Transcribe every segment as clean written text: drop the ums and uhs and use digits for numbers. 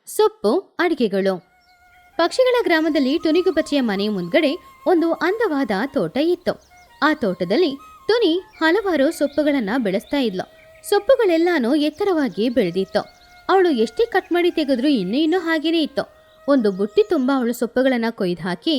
ಸೊಪ್ಪು ಅಡಿಗೆಗಳು. ಪಕ್ಷಿಗಳ ಗ್ರಾಮದಲ್ಲಿ ಟುನಿಗುಬ್ಬಚ್ಚಿಯ ಮನೆ ಮುಂದ್ಗಡೆ ಒಂದು ಅಂದವಾದ ತೋಟ ಇತ್ತು. ಆ ತೋಟದಲ್ಲಿ ಟುನಿ ಹಲವಾರು ಸೊಪ್ಪುಗಳನ್ನ ಬೆಳೆಸ್ತಾ ಇದ್ಲು. ಸೊಪ್ಪುಗಳೆಲ್ಲಾನು ಎತ್ತರವಾಗಿ ಬೆಳೆದಿತ್ತು. ಅವಳು ಎಷ್ಟೇ ಕಟ್ ಮಾಡಿ ತೆಗೆದ್ರೂ ಇನ್ನೂ ಹಾಗೇನೆ ಇತ್ತು. ಒಂದು ಬುಟ್ಟಿ ತುಂಬಾ ಅವಳು ಸೊಪ್ಪುಗಳನ್ನ ಕೊಯ್ದು ಹಾಕಿ,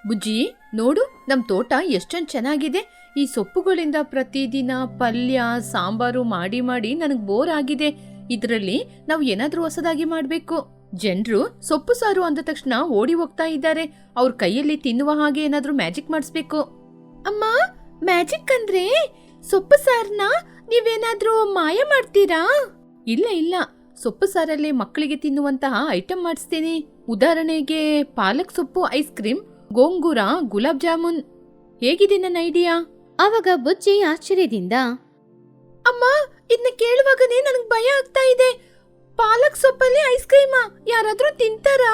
ಬುಜ್ಜಿ ನೋಡು, ನಮ್ ತೋಟ ಎಷ್ಟೊಂದು ಚೆನ್ನಾಗಿದೆ. ಈ ಸೊಪ್ಪುಗಳಿಂದ ಪ್ರತಿದಿನ ಪಲ್ಯ ಸಾಂಬಾರು ಮಾಡಿ ಮಾಡಿ ನನಗ್ ಬೋರ್ ಆಗಿದೆ. ಇದ್ರಲ್ಲಿ ನಾವು ಏನಾದ್ರೂ ಹೊಸದಾಗಿ ಮಾಡ್ಬೇಕು. ಜನರು ಸೊಪ್ಪು ಸಾರು ಅಂದ ತಕ್ಷಣ ಓಡಿ ಹೋಗ್ತಾ ಇದ್ದಾರೆ. ಅವ್ರ ಕೈಯಲ್ಲಿ ತಿನ್ನುವ ಹಾಗೆ ಏನಾದ್ರೂ ಮ್ಯಾಜಿಕ್ ಮಾಡಿಸ್ಬೇಕು. ಅಮ್ಮ, ಮ್ಯಾಜಿಕ್ ಅಂದ್ರೆ ಸೊಪ್ಪು ಸಾರನ್ನ ನೀವೇನಾದ್ರೂ ಮಾಯ ಮಾಡ್ತೀರಾ? ಇಲ್ಲ ಇಲ್ಲ, ಸೊಪ್ಪು ಸಾರಲ್ಲಿ ಮಕ್ಕಳಿಗೆ ತಿನ್ನುವಂತಹ ಐಟಮ್ ಮಾಡಿಸ್ತೀನಿ. ಉದಾಹರಣೆಗೆ ಪಾಲಕ್ ಸೊಪ್ಪು ಐಸ್ ಕ್ರೀಮ್, ಗೋಂಗೂರ ಗುಲಾಬ್ ಜಾಮೂನ್. ಹೇಗಿದೆ ನನ್ನ ಐಡಿಯಾ? ಆವಾಗ ಬುಜ್ಜಿ ಆಶ್ಚರ್ಯದಿಂದ, ಅಮ್ಮ, ಇದನ್ನ ಕೇಳುವಾಗನೇ ನನಗ್ ಭಯ ಆಗ್ತಾ ಇದೆ. ಪಾಲಕ್ ಸೊಪ್ಪಲ್ಲಿ ಐಸ್ ಕ್ರೀಮಾ? ಯಾರಾದ್ರೂ ತಿಂತಾರಾ?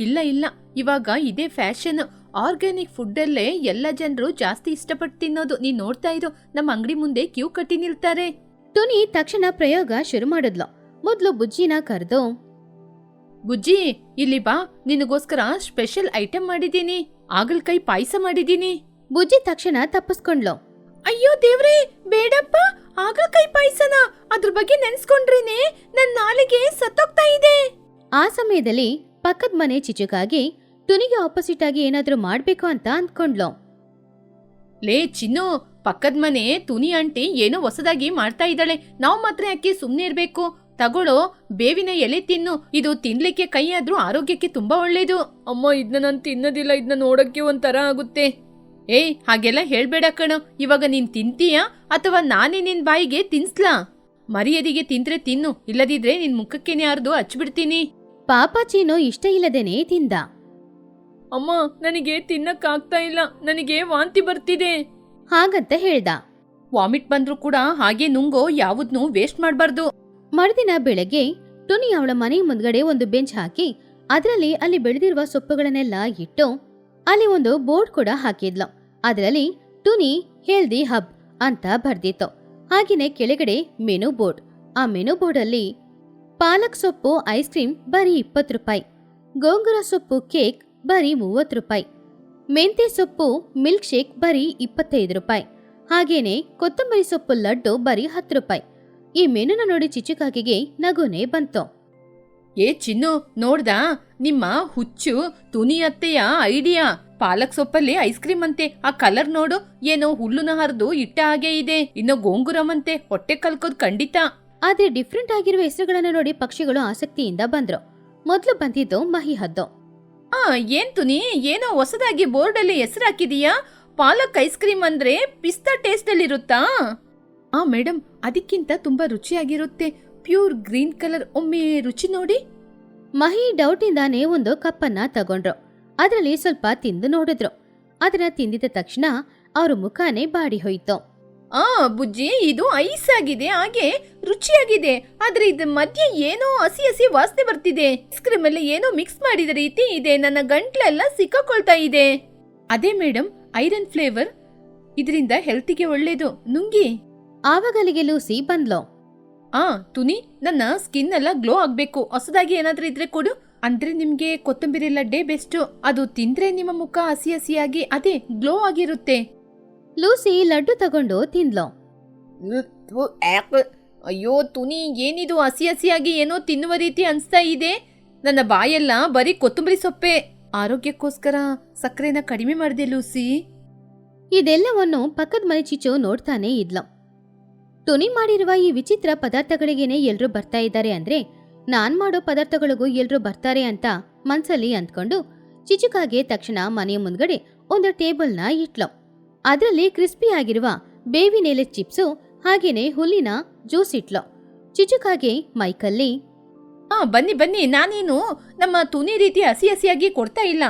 ಇಲ್ಲ ಇಲ್ಲ, ಇವಾಗ ಇದೇ ಫ್ಯಾಷನ್. ಆರ್ಗ್ಯಾನಿಕ್ ಫುಡ್ ಅಲ್ಲೇ ಎಲ್ಲ ಜನರು ಜಾಸ್ತಿ ಇಷ್ಟಪಟ್ಟು ತಿನ್ನೋದು. ನೀನ್ ನೋಡ್ತಾ ಇರೋ, ನಮ್ಮ ಅಂಗಡಿ ಮುಂದೆ ಕ್ಯೂ ಕಟ್ಟಿ ನಿಲ್ತಾರೆ. ಟುನಿ ತಕ್ಷಣ ಪ್ರಯೋಗ ಶುರು ಮಾಡಿದ್ಲು. ಮೊದ್ಲು ಬುಜ್ಜಿನ ಕರೆದು, ಬುಜ್ಜಿ ಇಲ್ಲಿ ಬಾ, ನಿನಗೋಸ್ಕರ ಸ್ಪೆಷಲ್ ಐಟಮ್ ಮಾಡಿದೀನಿ. ಆಗಲ್ಕಾಯಿ ಪಾಯಸ ಮಾಡಿದೀನಿ. ಬುಜ್ಜಿ ತಕ್ಷಣ ತಪ್ಪಿಸ್ಕೊಂಡ್ಲು. ಅಯ್ಯೋ ದೇವ್ರೇ, ಬೇಡಪ್ಪ, ಆಗಲ್ಕಾಯಿ ಪಾಯಸನ? ಅದ್ರ ಬಗ್ಗೆ ನೆನ್ಸ್ಕೊಂಡ್ರೇನೆ ನನ್ ನಾಲಿಗೆ ಸತ್ತೋಗ್ತಾ ಇದೆ. ಆ ಸಮಯದಲ್ಲಿ ಪಕ್ಕದ ಮನೆ ಚಿಚುಕಾಗಿ ಟುನಿಗೆ ಆಪೋಸಿಟ್ ಆಗಿ ಏನಾದ್ರೂ ಮಾಡ್ಬೇಕು ಅಂತ ಅಂದ್ಕೊಂಡ್ಲು. ಲೇ ಚಿನ್ನು, ಪಕ್ಕದ ಮನೆ ತುನಿ ಆಂಟಿ ಏನೋ ಹೊಸದಾಗಿ ಮಾಡ್ತಾ ಇದ್ದಾಳೆ. ನಾವು ಮಾತ್ರ ಯಾಕೆ ಸುಮ್ನೆ ಇರ್ಬೇಕು? ತಗೊಳ್ಳೋ, ಬೇವಿನ ಎಲೆ ತಿನ್ನು. ಇದು ತಿನ್ಲಿಕ್ಕೆ ಕೈ ಆದ್ರೂ ಆರೋಗ್ಯಕ್ಕೆ ತುಂಬಾ ಒಳ್ಳೇದು. ಅಮ್ಮ, ಇದನ್ನ ನಾನು ತಿನ್ನೋದಿಲ್ಲ. ಇದನ್ನ ನೋಡಕ್ಕೆ ಒಂಥರ ಆಗುತ್ತೆ. ಏಯ್, ಹಾಗೆಲ್ಲ ಹೇಳ್ಬೇಡ ಕಣೋ. ಇವಾಗ ನೀನ್ ತಿಂತೀಯಾ ಅಥವಾ ನಾನೇ ನಿನ್ ಬಾಯಿಗೆ ತಿನ್ಸ್ಲಾ? ಮರ್ಯಾದೆಗೆ ತಿಂದ್ರೆ ತಿನ್ನು, ಇಲ್ಲದಿದ್ರೆ ನಿನ್ ಮುಖಕ್ಕೇನೆ ಅರ್ದು ಹಚ್ಬಿಡ್ತೀನಿ. ಪಾಪ ಚೀನು ಇಷ್ಟ ಇಲ್ಲದೇನೆ ತಿಂದ. ಅಮ್ಮ, ನನಗೆ ತಿನ್ನಕ್ಕಾಗ್ತಾ ಇಲ್ಲ. ನನಗೆ ವಾಂತಿ ಬರ್ತಿದೆ ಹಾಗಂತ ಹೇಳ್ದ. ವಾಮಿಟ್ ಬಂದ್ರೂ ಕೂಡ ಹಾಗೆ ನುಂಗೋ, ಯಾವುದ್ನೂ ವೇಸ್ಟ್ ಮಾಡ್ಬಾರ್ದು. ಮರುದಿನ ಬೆಳಗ್ಗೆ ಟುನಿ ಅವಳ ಮನೆ ಮುಂದ್ಗಡೆ ಒಂದು ಬೆಂಚ್ ಹಾಕಿ ಅದರಲ್ಲಿ ಅಲ್ಲಿ ಬೆಳೆದಿರುವ ಸೊಪ್ಪುಗಳನ್ನೆಲ್ಲ ಇಟ್ಟು ಅಲ್ಲಿ ಒಂದು ಬೋರ್ಡ್ ಕೂಡ ಹಾಕಿದ್ಲು. ಅದರಲ್ಲಿ ಟುನಿ ಹೆಲ್ದಿ ಹಬ್ ಅಂತ ಬರ್ದಿತ್ತು. ಹಾಗೇನೆ ಕೆಳಗಡೆ ಮೆನು ಬೋರ್ಡ್. ಆ ಮೆನು ಬೋರ್ಡ್ ಅಲ್ಲಿ ಪಾಲಕ್ ಸೊಪ್ಪು ಐಸ್ ಕ್ರೀಮ್ ಬರೀ 20 ರೂಪಾಯಿ, ಗೋಂಗೂರ ಸೊಪ್ಪು ಕೇಕ್ ಬರೀ 30 ರೂಪಾಯಿ, ಮೆಂತೆ ಸೊಪ್ಪು ಮಿಲ್ಕ್ ಶೇಕ್ ಬರೀ 25 ರೂಪಾಯಿ, ಹಾಗೇನೆ ಕೊತ್ತಂಬರಿ ಸೊಪ್ಪು ಲಡ್ಡು ಬರೀ 10 ರೂಪಾಯಿ. ಈ ಮೆನುನ ನೋಡಿ ಚಿಚುಕಾಗಿಗೆ ನಗುನೇ ಬಂತು. ಏ ಚಿನ್ನು, ನೋಡ್ದಾ? ನಿಮ್ಮ ಹುಚ್ಚು ತುನಿ ಅತ್ತೆಯ ಐಡಿಯಾ. ಪಾಲಕ್ ಸೊಪ್ಪಲ್ಲಿ ಐಸ್ ಕ್ರೀಮ್ ಅಂತೆ. ಆ ಕಲರ್ ನೋಡು, ಏನೋ ಹುಲ್ಲುನ ಹರಿದು ಇಟ್ಟ ಹಾಗೆ ಇದೆ. ಇನ್ನು ಗೋಂಗೂರಮಂತೆ, ಹೊಟ್ಟೆ ಕಲ್ಕೋದ್ ಖಂಡಿತ. ಆದ್ರೆ ಡಿಫ್ರೆಂಟ್ ಆಗಿರುವ ಹೆಸರುಗಳನ್ನ ನೋಡಿ ಪಕ್ಷಿಗಳು ಆಸಕ್ತಿಯಿಂದ ಬಂದ್ರು. ಮೊದ್ಲು ಬಂದಿದ್ದು ಮಹಿ ಹದ್ದು. ಏನ್ ತುನಿ, ಏನೋ ಹೊಸದಾಗಿ ಬೋರ್ಡ್ ಅಲ್ಲಿ ಹೆಸರು ಹಾಕಿದೀಯಾ? ಪಾಲಕ್ ಐಸ್ ಕ್ರೀಮ್ ಅಂದ್ರೆ ಪಿಸ್ತಾ ಟೇಸ್ಟ್ ಅಲ್ಲಿ ಇರುತ್ತಾ? ಮೇಡಮ್, ಅದಕ್ಕಿಂತ ತುಂಬಾ ರುಚಿಯಾಗಿರುತ್ತೆ. Pure green colour. ಒಮ್ಮೆ ರುಚಿ ನೋಡಿ. ಮಹಿ ಡೌಟ್ ಇಂದಾನೆ ಒಂದು ಕಪ್ಪನ್ನ ತಗೊಂಡ್ರು. ಅದರಲ್ಲಿ ಸ್ವಲ್ಪ ತಿಂದು ನೋಡಿದ್ರು. ಅದನ್ನ ತಿಂದಿದ ತಕ್ಷಣ ಅವ್ರ ಮುಖಾನೇ ಬಾಡಿ ಹೋಯ್ತು. ಬುಜ್ಜಿ, ಇದು ಐಸ್ ಆಗಿದೆ, ಹಾಗೆ ರುಚಿಯಾಗಿದೆ. ಆದ್ರೆ ಇದ್ರ ಮಧ್ಯೆ ಏನೋ ಹಸಿ ಹಸಿ ವಾಸನೆ ಬರ್ತಿದೆ. ಐಸ್ ಕ್ರೀಮ್ ಅಲ್ಲಿ ಏನೋ ಮಿಕ್ಸ್ ಮಾಡಿದ ರೀತಿ ಇದೆ. ನನ್ನ ಗಂಟ್ಲೆಲ್ಲ ಸಿಕ್ಕಾಕೊಳ್ತಾ ಇದೆ. ಅದೇ ಮೇಡಮ್, ಐರನ್ ಫ್ಲೇವರ್. ಇದರಿಂದ ಹೆಲ್ತಿಗೆ ಒಳ್ಳೇದು, ನುಂಗಿ. ಆವಾಗ ಅಲ್ಲಿಗೆ ಲೂಸಿ ಬಂದ್ಲು. ತುನಿ, ನನ್ನ ಸ್ಕಿನ್ ಎಲ್ಲ ಗ್ಲೋ ಆಗ್ಬೇಕು. ಹೊಸದಾಗಿ ಏನಾದ್ರೂ ಇದ್ರೆ ಕೊಡು. ಅಂದ್ರೆ ನಿಮ್ಗೆ ಕೊತ್ತಂಬರಿ ಲಡ್ಡೆ ಬೆಸ್ಟ್. ಅದು ತಿಂದ್ರೆ ನಿಮ್ಮ ಮುಖ ಹಸಿ ಹಸಿಯಾಗಿ ಅದೇ ಗ್ಲೋ ಆಗಿರುತ್ತೆ. ಲೂಸಿ ಲಡ್ಡು ತಗೊಂಡು ತಿಂದ್ಲು. ಅಯ್ಯೋ ತುನಿ, ಏನಿದು ಹಸಿ ಹಸಿಯಾಗಿ ಏನೋ ತಿನ್ನುವ ರೀತಿ ಅನ್ಸ್ತಾ ಇದೆ. ನನ್ನ ಬಾಯೆಲ್ಲ ಬರೀ ಕೊತ್ತಂಬರಿ ಸೊಪ್ಪೆ. ಆರೋಗ್ಯಕ್ಕೋಸ್ಕರ ಸಕ್ಕರೆನ ಕಡಿಮೆ ಮಾಡಿದೆ ಲೂಸಿ. ಇದೆಲ್ಲವನ್ನು ಪಕ್ಕದ ಮನೆ ಚಿಚು ನೋಡ್ತಾನೆ ಇದ್ಲು. ಟುನಿ ಮಾಡಿರುವ ಈ ವಿಚಿತ್ರ ಪದಾರ್ಥಗಳಿಗೇನೆ ಎಲ್ರೂ ಬರ್ತಾ ಇದ್ದಾರೆ ಅಂದ್ರೆ ನಾನ್ ಮಾಡೋ ಪದಾರ್ಥಗಳಿಗೂ ಎಲ್ರೂ ಬರ್ತಾರೆ ಅಂತ ಮನ್ಸಲ್ಲಿ ಅಂದ್ಕೊಂಡು ಚಿಚುಕಾಗೆ ತಕ್ಷಣ ಮನೆಯ ಮುಂದ್ಗಡೆ ಒಂದು ಟೇಬಲ್ನ ಇಟ್ಲು. ಅದರಲ್ಲಿ ಕ್ರಿಸ್ಪಿ ಆಗಿರುವ ಬೇವಿನೆಲೆ ಚಿಪ್ಸು ಹಾಗೇನೆ ಹುಲ್ಲಿನ ಜ್ಯೂಸ್ ಇಟ್ಲು. ಚಿಚುಕಾಗೆ ಮೈಕಲ್ಲಿ, ಬನ್ನಿ ಬನ್ನಿ, ನಾನೇನು ನಮ್ಮ ತುನಿ ರೀತಿ ಹಸಿ ಹಸಿಯಾಗಿ ಕೊಡ್ತಾ ಇಲ್ಲ.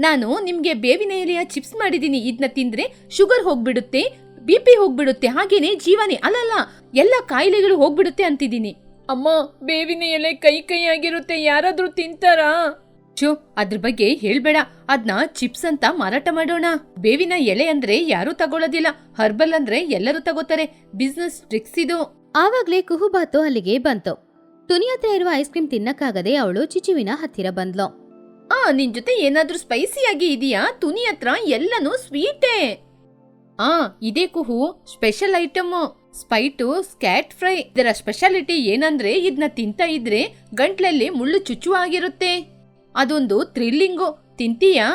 ನಾನು ನಿಮ್ಗೆ ಬೇವಿನ ಎಲೆಯ ಚಿಪ್ಸ್ ಮಾಡಿದೀನಿ. ಇದನ್ನ ತಿಂದ್ರೆ ಶುಗರ್ ಹೋಗ್ಬಿಡುತ್ತೆ, BP ಹೋಗ್ಬಿಡುತ್ತೆ, ಹಾಗೇನೆ ಜೀವನೇ ಅಲ್ಲಲ್ಲ ಎಲ್ಲ ಕಾಯಿಲೆಗಳು ಹೋಗ್ಬಿಡುತ್ತೆ ಅಂತಿದ್ದೀನಿ. ಅಮ್ಮ, ಬೇವಿನ ಎಲೆ ಕೈ ಕೈ ಆಗಿರುತ್ತೆ, ಯಾರಾದ್ರೂ ತಿಂತಾರಾ? ಅದ್ರ ಬಗ್ಗೆ ಹೇಳ್ಬೇಡ. ಅದ್ನ ಚಿಪ್ಸ್ ಅಂತ ಮಾರಾಟ ಮಾಡೋಣ. ಬೇವಿನ ಎಲೆ ಅಂದ್ರೆ ಯಾರೂ ತಗೊಳ್ಳೋದಿಲ್ಲ, ಹರ್ಬಲ್ ಅಂದ್ರೆ ಎಲ್ಲರೂ ತಗೋತಾರೆ. ಬಿಸ್ನೆಸ್ ಟ್ರಿಕ್ಸ್ ಇದು. ಆವಾಗ್ಲೇ ಕುಹುಬಾತು ಅಲ್ಲಿಗೆ ಬಂತು. ಟುನಿ ಹತ್ರ ಇರುವ ಐಸ್ ಕ್ರೀಮ್ ತಿನ್ನಕ್ಕಾಗದೆ ಅವಳು ಚಿಚುವಿನ ಹತ್ತಿರ ಬಂದ್ಲು. ನಿನ್ ಜೊತೆ ಏನಾದ್ರೂ ಸ್ಪೈಸಿಯಾಗಿ ಇದೆಯಾ? ತುನಿ ಹತ್ರ ಎಲ್ಲನೂ ಸ್ವೀಟೇ. ಇದೇ ಕುಹು ಸ್ಪೆಷಲ್ ಐಟಮ್ ಸ್ಪೈಟು ಸ್ಕ್ಯಾಟ್ ಫ್ರೈ. ಇದರ ಸ್ಪೆಷಾಲಿಟಿ ಏನಂದ್ರೆ ಇದನ್ನ ತಿಂತಾ ಇದ್ರೆ ಗಂಟ್ಲಲ್ಲಿ ಮುಳ್ಳು ಚುಚ್ಚುವಾಗಿರುತ್ತೆ. ಅದೊಂದು ಥ್ರಿಲ್ಲಿಂಗು. ತಿಂತೀಯಾ?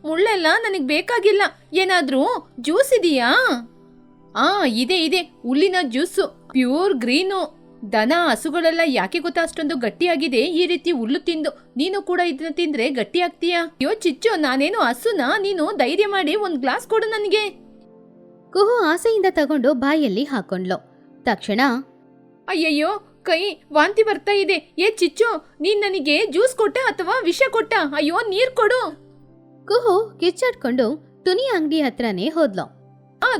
ಮುಳ್ಳೆಲ್ಲ ನನಗ್ ಬೇಕಾಗಿಲ್ಲ. ಏನಾದ್ರೂ ಜ್ಯೂಸ್ ಇದೆಯಾ? ಇದೆ ಹುಲ್ಲಿನ ಜ್ಯೂಸು, ಪ್ಯೂರ್ ಗ್ರೀನು. ದನ ಹಸುಗಳೆಲ್ಲ ಯಾಕೆ ಗೊತ್ತಾ ಅಷ್ಟೊಂದು ಗಟ್ಟಿಯಾಗಿದೆ? ಈ ರೀತಿ ಹುಲ್ಲು ತಿಂದು. ನೀನು ಕೂಡ ಇದನ್ನ ತಿಂದ್ರೆ ಗಟ್ಟಿ ಆಗ್ತೀಯಾ? ಅಯ್ಯೋ ಚಿಚ್ಚು, ನಾನೇನು ಹಸುನಾ? ನೀನು ಧೈರ್ಯ ಮಾಡಿ ಒಂದ್ ಗ್ಲಾಸ್ ಕೊಡು ನನಗೆ. ಕುಹು ಆಸೆಯಿಂದ ತಗೊಂಡು ಬಾಯಲ್ಲಿ ಹಾಕೊಂಡ್ಲು. ತಕ್ಷಣ ಅಯ್ಯಯ್ಯೋ, ಕೈ ವಾಂತಿ ಬರ್ತಾ ಇದೆ. ಚಿಚ್ಚು, ನೀನ್ ನನಗೆ ಜ್ಯೂಸ್ ಕೊಟ್ಟ ಅಥವಾ ವಿಷ ಕೊಟ್ಟ? ಅಯ್ಯೋ, ನೀರ್ ಕೊಡು. ಕುಹು ಕಿಚ್ಚಾಡ್ಕೊಂಡು ಟುನಿ ಅಂಗಡಿ ಹತ್ರನೇ ಹೋದ್ಲು.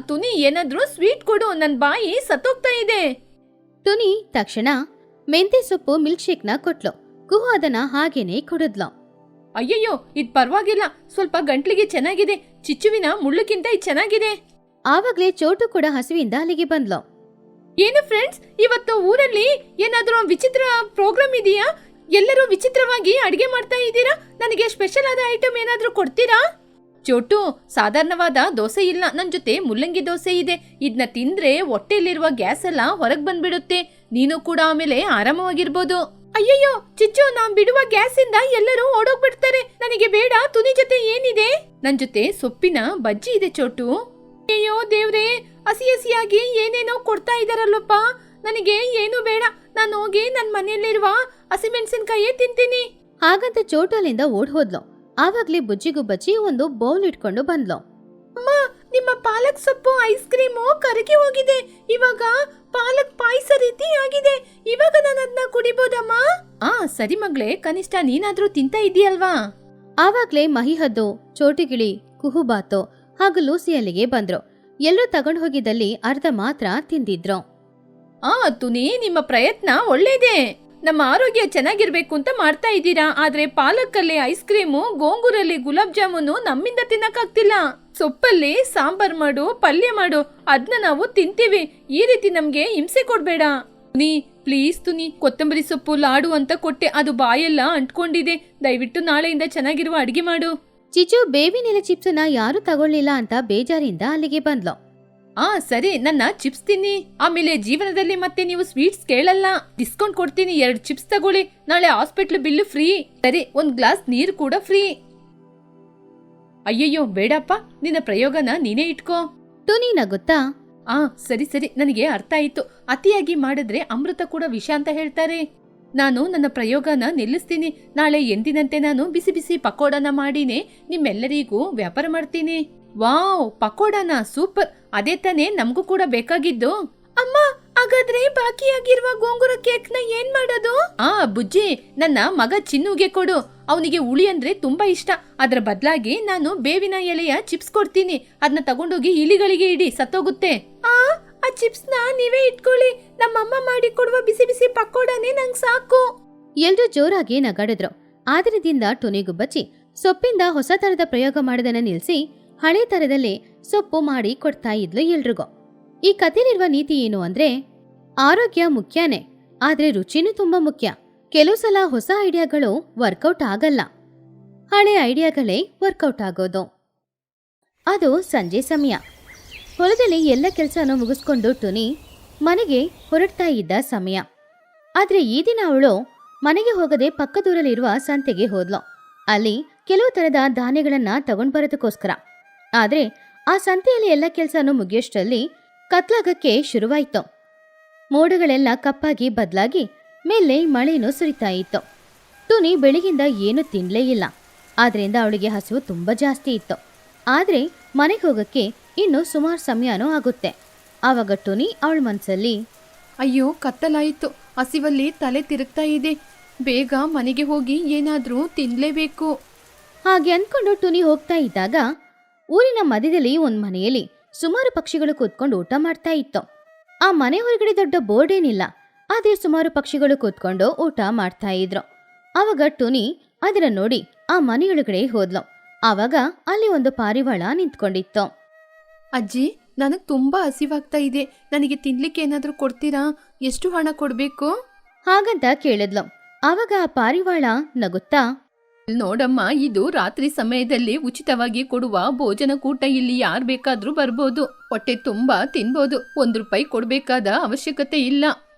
ತುನಿ, ಏನಾದ್ರೂ ಸ್ವೀಟ್ ಕೊಡು, ನನ್ ಬಾಯಿ ಸತ್ತೋಗ್ತಾ ಇದೆ. ಟುನಿ ತಕ್ಷಣ ಮೆಂತೆ ಸೊಪ್ಪು ಮಿಲ್ಕ್ ಶೇಕ್ ನ ಕೊಟ್ಲು. ಕುಹು ಅದನ್ನ ಹಾಗೇನೆ ಕುಡಿದ್ಲು. ಅಯ್ಯಯ್ಯೋ, ಇದ್ ಪರವಾಗಿಲ್ಲ, ಸ್ವಲ್ಪ ಗಂಟ್ಲಿಗೆ ಚೆನ್ನಾಗಿದೆ. ಚಿಚ್ಚುವಿನ ಮುಳ್ಳುಕ್ಕಿಂತ ಇದು ಚೆನ್ನಾಗಿದೆ. ಆವಾಗ್ಲೇ ಚೋಟು ಕೂಡ ಹಸುವಿಂದ ಅಲ್ಲಿಗೆ ಬಂದ್ಲು. ಏನು ಫ್ರೆಂಡ್ಸ್, ಇವತ್ತು ಊರಲ್ಲಿ ಏನಾದ್ರೂ ವಿಚಿತ್ರ ಪ್ರೋಗ್ರಾಮ್ ಇದೆಯಾ? ಎಲ್ಲರೂ ವಿಚಿತ್ರವಾಗಿ ಅಡಿಗೆ ಮಾಡ್ತಾ ಇದ್ದೀರಾ? ನನಗೆ ಸ್ಪೆಷಲ್ ಆದ ಐಟಮ್ ಏನಾದ್ರೂ ಕೊಡ್ತೀರಾ? ಚೋಟು, ಸಾಧಾರಣವಾದ ದೋಸೆ ಇಲ್ಲ, ನನ್ ಜೊತೆ ಮುಲ್ಲಂಗಿ ದೋಸೆ ಇದೆ. ಇದನ್ನ ತಿಂದ್ರೆ ಹೊಟ್ಟೆಯಲ್ಲಿರುವ ಗ್ಯಾಸ್ ಎಲ್ಲ ಹೊರಗ್ ಬಂದ್ಬಿಡುತ್ತೆ. ನೀನು ಕೂಡ ಆಮೇಲೆ ಆರಾಮವಾಗಿರ್ಬೋದು. ಅಯ್ಯಯ್ಯೋ ಚಿಚ್ಚು, ನಾನ್ ಬಿಡುವ ಗ್ಯಾಸ್ ಇಂದ ಎಲ್ಲರೂ ಓಡೋಗ್ಬಿಡ್ತಾರೆ. ನನಗೆ ಬೇಡ. ತುನಿ ಜೊತೆ ಏನಿದೆ? ನನ್ ಜೊತೆ ಸೊಪ್ಪಿನ ಬಜ್ಜಿ ಇದೆ ಚೋಟು. ಅಯ್ಯೋ ದೇವ್ರೆ, ಹಸಿಯಾಗಿ ಏನೇನೋ ಕೊಡ್ತಾ ಇದಾರಲ್ಲಪ್ಪ. ನನಗೆ ಏನು ಬೇಡ. ನಾನು ಹೋಗಿ ನನ್ ಮನೆಯಲ್ಲಿರುವ ಹಸಿಮೆಣಸಿನಕಾಯಿ ತಿಂತೀನಿ. ಹಾಗಂತ ಚೋಟು ಅಲ್ಲಿಂದ ಓಡ್ ಹೋದ್ಲು. ಆವಾಗ್ಲೇ ಬುಜ್ಜಿಗೂ ಬಚ್ಚಿ ಒಂದು ಬೌಲ್ ಇಟ್ಕೊಂಡು ಬಂದ್ಲು. ಅಮ್ಮ, ನಿಮ್ಮ ಪಾಲಕ್ ಸೊಪ್ಪು ಐಸ್ ಕ್ರೀಮು ಕರಗಿ ಹೋಗಿದೆ. ಇವಾಗ ಪಾಲಕ್ ಪಾಯಸ ರೀತಿ ಆಗಿದೆ. ಇವಾಗ ನಾನು ಅದನ್ನ ಕುಡಿಬೋದಮ್ಮ? ಸರಿ ಮಗಳೇ, ಕನಿಷ್ಠ ನೀನಾದ್ರೂ ತಿಂತಾ ಇದೀಯಲ್ವಾ? ಆವಾಗ್ಲೇ ಮಹಿಹದ್ದು, ಚೋಟಿಗಿಳಿ, ಕುಹುಬಾತು ಹಾಗೂ ಲೂಸಿ ಅಲ್ಲಿಗೆ ಬಂದ್ರು. ಎಲ್ಲರೂ ತಗೊಂಡು ಹೋಗಿದ್ದಲ್ಲಿ ಅರ್ಧ ಮಾತ್ರ ತಿಂದಿದ್ರು. ತುನಿ, ನಿಮ್ಮ ಪ್ರಯತ್ನ ಒಳ್ಳೇದೇ. ನಮ್ಮ ಆರೋಗ್ಯ ಚೆನ್ನಾಗಿರ್ಬೇಕು ಅಂತ ಮಾಡ್ತಾ ಇದ್ದೀರಾ. ಆದ್ರೆ ಪಾಲಕಲ್ಲಿ ಐಸ್ ಕ್ರೀಮು, ಗೋಂಗೂರಲ್ಲಿ ಗುಲಾಬ್ ಜಾಮೂನು ನಮ್ಮಿಂದ ತಿನ್ನಕ್ಕಾಗ್ತಿಲ್ಲ. ಸೊಪ್ಪಲ್ಲಿ ಸಾಂಬಾರ್ ಮಾಡು, ಪಲ್ಯ ಮಾಡು, ಅದನ್ನ ನಾವು ತಿಂತೀವಿ. ಈ ರೀತಿ ನಮ್ಗೆ ಹಿಂಸೆ ಕೊಡ್ಬೇಡ. ತುನಿ ಪ್ಲೀಸ್ ತುನಿ, ಕೊತ್ತಂಬರಿ ಸೊಪ್ಪು ಲಾಡು ಅಂತ ಕೊಟ್ಟೆ, ಅದು ಬಾಯೆಲ್ಲ ಅಂಟ್ಕೊಂಡಿದೆ. ದಯವಿಟ್ಟು ನಾಳೆಯಿಂದ ಚೆನ್ನಾಗಿರುವ ಅಡಿಗೆ ಮಾಡು. ಚಿಚು ಬೇವಿನೆಲೆ ಚಿಪ್ಸ್ ನ ಯಾರು ತಗೊಳ್ಳಿಲ್ಲ ಅಂತ ಬೇಜಾರಿಂದ ಅಲ್ಲಿಗೆ ಬಂದ್ಲು. ಸರಿ, ನನ್ನ ಚಿಪ್ಸ್ ತಿನ್ನಿ. ಆಮೇಲೆ ಜೀವನದಲ್ಲಿ ಮತ್ತೆ ನೀವು ಸ್ವೀಟ್ಸ್ ಕೇಳಲ್ಲ. ಡಿಸ್ಕೌಂಟ್ ಕೊಡ್ತೀನಿ. 2 ಚಿಪ್ಸ್ ತಗೊಳ್ಳಿ. ನಾಳೆ ಹಾಸ್ಪಿಟ್ಲ್ ಬಿಲ್ಲು ಫ್ರೀ. ಸರಿ, 1 ಗ್ಲಾಸ್ ನೀರು ಕೂಡ ಫ್ರೀ. ಅಯ್ಯಯ್ಯೋ ಬೇಡಪ್ಪ, ನಿನ್ನ ಪ್ರಯೋಗನ ನೀನೇ ಇಟ್ಕೋ. ಟುನಿ ನಗುತ್ತಾ, ಸರಿ, ನನಗೆ ಅರ್ಥ ಆಯ್ತು. ಅತಿಯಾಗಿ ಮಾಡಿದ್ರೆ ಅಮೃತ ಕೂಡ ವಿಷ ಅಂತ ಹೇಳ್ತಾರೆ. ನಾನು ನನ್ನ ಪ್ರಯೋಗನ ನಿಲ್ಲಿಸ್ತೀನಿ. ನಾಳೆ ಎಂದಿನಂತೆ ನಾನು ಬಿಸಿ ಬಿಸಿ ಪಕೋಡನ ಮಾಡಿನೇ ನಿಮ್ಮೆಲ್ಲರಿಗೂ ವ್ಯಾಪಾರ ಮಾಡ್ತೀನಿ. ವಾವ್, ಪಕೋಡನ ಸೂಪರ್. ಅದೇ ತಾನೇ ನಮಗೂ ಕೂಡ ಬೇಕಾಗಿದ್ದು. ಅಮ್ಮ, ಹಾಗಾದ್ರೆ ಬಾಕಿಯಾಗಿರುವ ಗೋಂಗೂರ ಕೇಕ್ ನ ಏನ್ ಮಾಡೋದು? ಬುಜ್ಜಿ, ನನ್ನ ಮಗ ಚಿನ್ನುಗೆ ಕೊಡು. ಅವನಿಗೆ ಹುಳಿ ಅಂದ್ರೆ ತುಂಬಾ ಇಷ್ಟ. ಅದರ ಬದಲಾಗಿ ನಾನು ಬೇವಿನ ಎಲೆಯ ಚಿಪ್ಸ್ ಕೊಡ್ತೀನಿ. ಅದನ್ನ ತಗೊಂಡೋಗಿ ಇಲಿಗಳಿಗೆ ಇಡಿ, ಸತ್ತೋಗುತ್ತೆ. ಆ ಚಿಪ್ಸ್ ನ ನೀವೇ ಇಟ್ಕೊಳ್ಳಿ. ನಮ್ಮಮ್ಮ ಮಾಡಿ ಕೊಡುವ ಬಿಸಿ ಬಿಸಿ ಪಕೋಡನೇ ನಂಗ್ ಸಾಕು. ಎಲ್ರೂ ಜೋರಾಗಿ ನಗಾಡಿದ್ರು. ಆದರದಿಂದ ಟುನಿಗೂ ಬಚ್ಚಿ ಸೊಪ್ಪಿಂದ ಹೊಸ ತರದ ಪ್ರಯೋಗ ಮಾಡೋದನ್ನ ನಿಲ್ಸಿ ಹಳೆ ತರದಲ್ಲೇ ಸೊಪ್ಪು ಮಾಡಿ ಕೊಡ್ತಾ ಇದ್ಲು ಎಲ್ರಿಗೂ. ಈ ಕಥೆಲಿರುವ ನೀತಿ ಏನು ಅಂದ್ರೆ, ಆರೋಗ್ಯ ಮುಖ್ಯನೇ, ಆದ್ರೆ ರುಚಿನೂ ತುಂಬಾ ಮುಖ್ಯ. ಕೆಲವು ಸಲ ಹೊಸ ಐಡಿಯಾಗಳು ವರ್ಕೌಟ್ ಆಗಲ್ಲ, ಹಳೆ ಐಡಿಯಾಗಳೇ ವರ್ಕೌಟ್ ಆಗೋದು. ಅದು ಸಂಜೆ ಸಮಯ. ಹೊಲದಲ್ಲಿ ಎಲ್ಲ ಕೆಲಸನೂ ಮುಗಿಸ್ಕೊಂಡು ಟುನಿ ಮನೆಗೆ ಹೊರಡ್ತಾ ಇದ್ದ ಸಮಯ. ಆದ್ರೆ ಈ ದಿನ ಅವಳು ಮನೆಗೆ ಹೋಗದೆ ಪಕ್ಕದೂರಲ್ಲಿರುವ ಸಂತೆಗೆ ಹೋದ್ಲು. ಅಲ್ಲಿ ಕೆಲವು ತರದ ಧಾನ್ಯಗಳನ್ನ ತಗೊಂಡ್ ಬರೋದಕ್ಕೋಸ್ಕರ. ಆದ್ರೆ ಆ ಸಂತೆಯಲ್ಲಿ ಎಲ್ಲ ಕೆಲಸನೂ ಮುಗಿಯೋಷ್ಟರಲ್ಲಿ ಕತ್ಲಾಗಕ್ಕೆ ಶುರುವಾಯ್ತು. ಮೋಡಗಳೆಲ್ಲ ಕಪ್ಪಾಗಿ ಬದಲಾಗಿ ಮೇಲೆ ಮಳೆನೂ ಸುರಿತಾ ಇತ್ತು. ಟುನಿ ಬೆಳಗಿಂದ ಏನು ತಿನ್ಲೇ ಇಲ್ಲ. ಆದ್ರಿಂದ ಅವಳಿಗೆ ಹಸಿವು ತುಂಬಾ ಜಾಸ್ತಿ ಇತ್ತು. ಆದ್ರೆ ಮನೆಗೆ ಹೋಗಕ್ಕೆ ಇನ್ನು ಸುಮಾರು ಸಮಯನೂ ಆಗುತ್ತೆ. ಆವಾಗ ಟುನಿ ಅವಳ ಮನ್ಸಲ್ಲಿ, ಅಯ್ಯೋ ಕತ್ತಲಾಯಿತು, ಹಸಿವಲ್ಲಿ ತಲೆ ತಿರುಗ್ತಾ ಇದೆ, ಬೇಗ ಮನೆಗೆ ಹೋಗಿ ಏನಾದ್ರೂ ತಿನ್ಲೇಬೇಕು. ಹಾಗೆ ಅನ್ಕೊಂಡು ಟುನಿ ಹೋಗ್ತಾ ಇದ್ದಾಗ ಊರಿನ ಮಧ್ಯದಲ್ಲಿ ಒಂದ್ ಮನೆಯಲ್ಲಿ ಸುಮಾರು ಪಕ್ಷಿಗಳು ಕೂತ್ಕೊಂಡು ಊಟ ಮಾಡ್ತಾ ಇತ್ತು. ಆ ಮನೆ ಹೊರಗಡೆ ದೊಡ್ಡ ಬೋರ್ಡ್ ಏನಿಲ್ಲ, ಆದ್ರೆ ಸುಮಾರು ಪಕ್ಷಿಗಳು ಕೂತ್ಕೊಂಡು ಊಟ ಮಾಡ್ತಾ ಇದ್ರು. ಆವಾಗ ಟುನಿ ಅದರ ನೋಡಿ ಆ ಮನೆಯೊಳಗಡೆ ಹೋದ್ಲು. ಆವಾಗ ಅಲ್ಲಿ ಒಂದು ಪಾರಿವಾಳ ನಿಂತ್ಕೊಂಡಿತ್ತು. ಅಜ್ಜಿ, ನನಗ್ ತುಂಬಾ ಹಸಿವಾಗ್ತಾ ಇದೆ. ನನಗೆ ತಿನ್ಲಿಕ್ಕೆ ಏನಾದ್ರೂ ಕೊಡ್ತೀರಾ? ಎಷ್ಟು ಹಣ ಕೊಡ್ಬೇಕು? ಹಾಗಂತ ಕೇಳಿದ್ಲು. ಆವಾಗ ಆ ಪಾರಿವಾಳ ನಗುತ್ತಾ, ನೋಡಮ್ಮ, ಇದು ರಾತ್ರಿ ಸಮಯದಲ್ಲಿ ಉಚಿತವಾಗಿ ಕೊಡುವ ಭೋಜನ ಕೂಟ. ಇಲ್ಲಿ ಯಾರು ಬೇಕಾದ್ರೂ ಬರ್ಬೋದು, ಹೊಟ್ಟೆ ತುಂಬಾ ತಿನ್ಬೋದು. ₹1 ಕೊಡ್ಬೇಕಾದ ಅವಶ್ಯಕತೆ ಇಲ್ಲ.